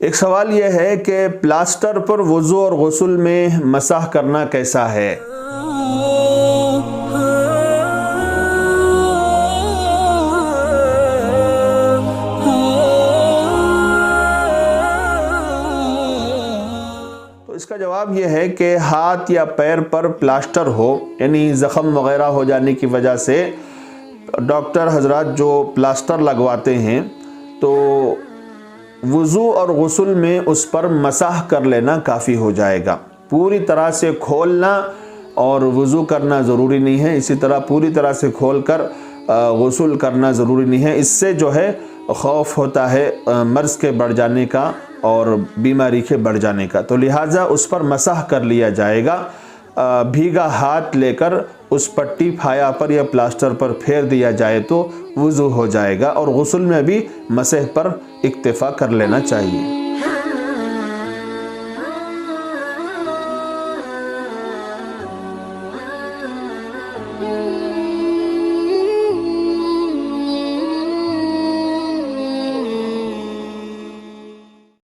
एक सवाल यह है कि प्लास्टर पर वज़ू और गुस्ल में मसाह करना कैसा है। तो इसका जवाब यह है कि हाथ या पैर पर प्लास्टर हो, यानी ज़ख़म वग़ैरह हो जाने की वजह से डॉक्टर हजरात जो प्लास्टर लगवाते हैं तो वज़ू और गुस्ल में उस पर मसाह कर लेना काफ़ी हो जाएगा। पूरी तरह से खोलना और वज़ू करना ज़रूरी नहीं है, इसी तरह पूरी तरह से खोल कर गुस्ल करना ज़रूरी नहीं है। इससे जो है खौफ होता है मर्ज़ के बढ़ जाने का और बीमारी के बढ़ जाने का, तो लिहाजा उस पर मसाह कर लिया जाएगा। भीगा हाथ लेकर उस पट्टी फाया पर या प्लास्टर पर फेर दिया जाए तो वज़ू हो जाएगा और गुस्ल में भी मसह पर इक्तिफ़ा कर लेना चाहिए।